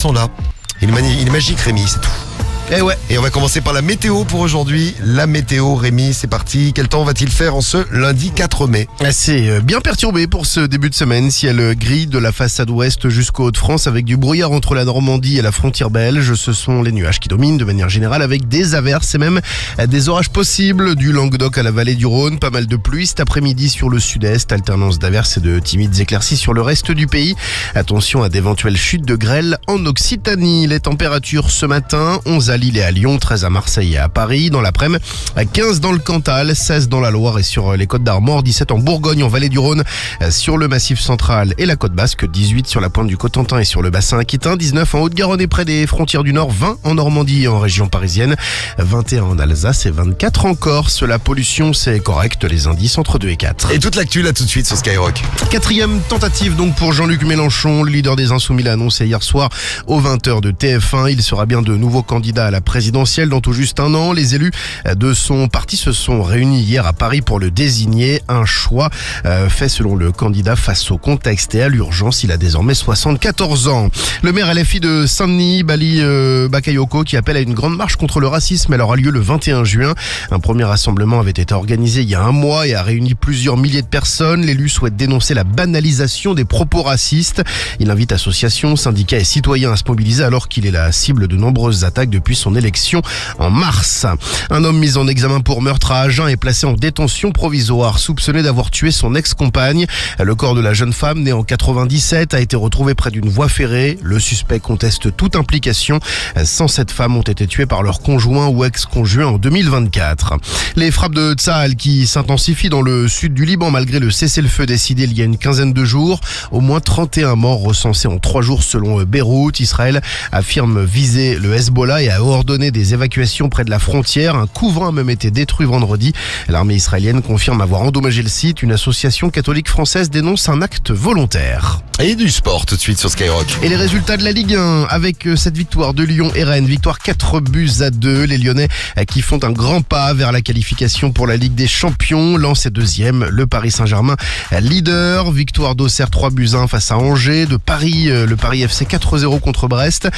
sont là. Il est magique, Rémi, c'est tout. Eh ouais. Et on va commencer par la météo pour aujourd'hui. La météo, Rémi, c'est parti. Quel temps va-t-il faire en ce lundi 4 mai? C'est bien perturbé pour ce début de semaine. Ciel gris de la façade ouest jusqu'au Hauts-de-France avec du brouillard entre la Normandie et la frontière belge. Ce sont les nuages qui dominent de manière générale avec des averses et même des orages possibles du Languedoc à la vallée du Rhône. Pas mal de pluie cet après-midi sur le sud-est. Alternance d'averses et de timides éclaircies sur le reste du pays. Attention à d'éventuelles chutes de grêle en Occitanie. Les températures ce matin, 11 à Lille et à Lyon, 13 à Marseille et à Paris. Dans l'après-midi, 15 dans le Cantal, 16 dans la Loire et sur les Côtes d'Armor, 17 en Bourgogne, en vallée du Rhône, sur le Massif central et la Côte Basque, 18 sur la pointe du Cotentin et sur le bassin aquitain, 19 en Haute-Garonne et près des frontières du Nord, 20 en Normandie et en région parisienne, 21 en Alsace et 24 en Corse. La pollution, c'est correct, les indices entre 2 et 4. Et toute l'actu là tout de suite sur Skyrock. Quatrième tentative donc pour Jean-Luc Mélenchon, le leader des Insoumis l'a annoncé hier soir aux 20h de TF1. Il sera bien de nouveau candidat à la présidentielle dans tout juste un an. Les élus de son parti se sont réunis hier à Paris pour le désigner. Un choix fait selon le candidat face au contexte et à l'urgence. Il a désormais 74 ans. Le maire LFI de Saint-Denis, Bali Bakayoko, qui appelle à une grande marche contre le racisme. Elle aura lieu le 21 juin. Un premier rassemblement avait été organisé il y a un mois et a réuni plusieurs milliers de personnes. L'élu souhaite dénoncer la banalisation des propos racistes. Il invite associations, syndicats et citoyens à se mobiliser alors qu'il est la cible de nombreuses attaques depuis son élection en mars. Un homme mis en examen pour meurtre à Agen est placé en détention provisoire, soupçonné d'avoir tué son ex-compagne. Le corps de la jeune femme, née en 97, a été retrouvé près d'une voie ferrée. Le suspect conteste toute implication. 107 femmes ont été tuées par leur conjoint ou ex-conjoint en 2024. Les frappes de Tsahal qui s'intensifient dans le sud du Liban malgré le cessez-le-feu décidé il y a une quinzaine de jours. Au moins 31 morts recensés en 3 jours selon Beyrouth. Israël affirme viser le Hezbollah et a ordonné des évacuations près de la frontière. Un couvent a même été détruit vendredi. L'armée israélienne confirme avoir endommagé le site. Une association catholique française dénonce un acte volontaire. Et du sport tout de suite sur Skyrock. Et les résultats de la Ligue 1 avec cette victoire de Lyon et Rennes. Victoire 4-2. Les Lyonnais qui font un grand pas vers la qualification pour la Ligue des Champions. Lens est deuxième. Le Paris Saint-Germain leader. Victoire d'Auxerre 3-1 face à Angers. De Paris, le Paris FC 4-0 contre Brest.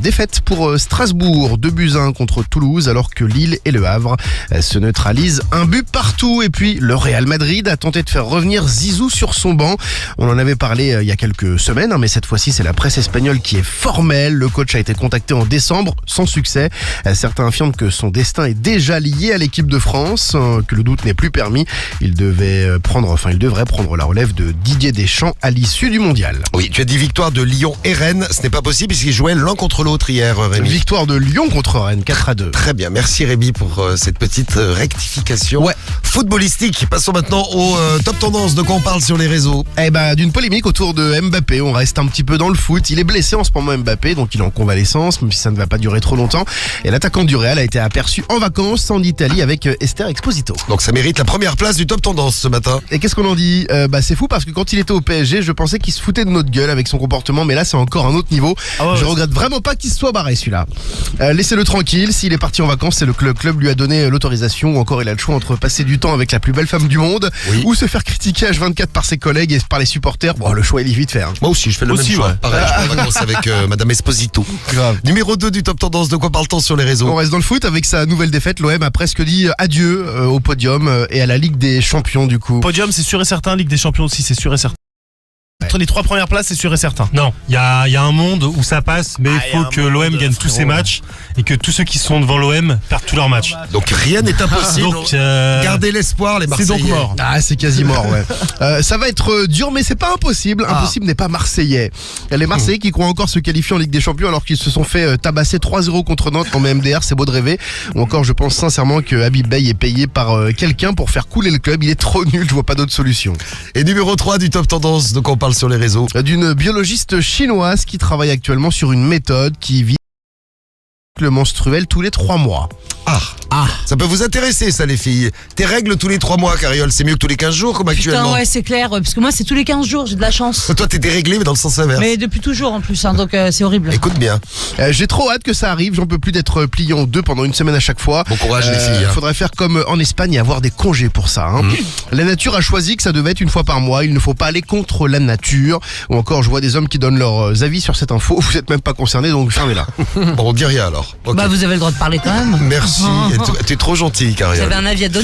Défaite pour Strasbourg 2-1 contre Toulouse alors que Lille et Le Havre se neutralisent un but partout. Et puis le Real Madrid a tenté de faire revenir Zizou sur son banc. On en avait parlé il y a quelques semaines, mais cette fois-ci c'est la presse espagnole qui est formelle. Le coach a été contacté en décembre sans succès. Certains affirment que son destin est déjà lié à l'équipe de France, que le doute n'est plus permis. Il devrait prendre la relève de Didier Deschamps à l'issue du mondial. Oui, tu as dit victoire de Lyon et Rennes. Ce n'est pas possible puisqu'ils jouaient l'un contre l'autre hier, Rémi. Victoire de Lyon contre Rennes 4-2. Très bien, merci Rémi pour cette petite rectification footballistique. Passons maintenant au top tendance. De quoi on parle sur les réseaux? D'une polémique autour de Mbappé. On reste un petit peu dans le foot. Il est blessé en ce moment, Mbappé, donc il est en convalescence, même si ça ne va pas durer trop longtemps. Et l'attaquant du Real a été aperçu en vacances en Italie avec Esther Exposito. Donc ça mérite la première place du top tendance ce matin. Et qu'est-ce qu'on en dit? C'est fou parce que quand il était au PSG, je pensais qu'il se foutait de notre gueule avec son comportement, mais là c'est encore un autre niveau. Je regrette vraiment pas qu'il se soit barré celui-là. Laissez-le tranquille, s'il est parti en vacances, c'est le club lui a donné l'autorisation, ou encore il a le choix entre passer du temps avec la plus belle femme du monde, ou se faire critiquer H24 par ses collègues et par les supporters. Bon, le choix il est vite fait. Moi aussi, je fais le même choix. Pareil, je vais en vacances avec Madame Esposito. Grave. Numéro 2 du top tendance, de quoi parle-t-on sur les réseaux? On reste dans le foot avec sa nouvelle défaite. L'OM a presque dit adieu au podium et à la Ligue des Champions du coup. Podium, c'est sûr et certain. Ligue des Champions aussi, c'est sûr et certain. Entre les 3 premières places, c'est sûr et certain. Non, il y a un monde où ça passe, mais il faut que l'OM gagne tous ses matchs et que tous ceux qui sont devant l'OM perdent tous leurs matchs. Donc rien n'est impossible. Donc, gardez l'espoir, les Marseillais. C'est donc mort. C'est quasi mort, ouais. Ça va être dur, mais c'est pas impossible. Impossible n'est pas marseillais. Les Marseillais qui croient encore se qualifier en Ligue des Champions alors qu'ils se sont fait tabasser 3-0 contre Nantes en MDR, c'est beau de rêver. Ou encore, je pense sincèrement que Habib Beye est payé par quelqu'un pour faire couler le club. Il est trop nul, je vois pas d'autre solution. Et numéro 3 du top tendance, de quoi on parle sur les réseaux? D'une biologiste chinoise qui travaille actuellement sur une méthode qui vise le menstruel tous les 3 mois. Ça peut vous intéresser, ça, les filles. Tes règles tous les 3 mois, Cariole, c'est mieux que tous les 15 jours, comme actuellement. Putain, ouais, c'est clair. Parce que moi, c'est tous les 15 jours, j'ai de la chance. Toi, t'es déréglé, mais dans le sens inverse. Mais depuis toujours en plus, hein, donc c'est horrible. Écoute bien. J'ai trop hâte que ça arrive, j'en peux plus d'être plié en deux pendant une semaine à chaque fois. Bon courage, les filles. Faudrait faire comme en Espagne et avoir des congés pour ça. La nature a choisi que ça devait être une fois par mois, il ne faut pas aller contre la nature. Ou encore, je vois des hommes qui donnent leurs avis sur cette info, vous êtes même pas concernés, donc fermez-la. Bon, on dit rien alors. Ok. Bah, vous avez le droit de parler quand même. Merci. T'es trop gentil, Vous Cariole. avez un avis à donner?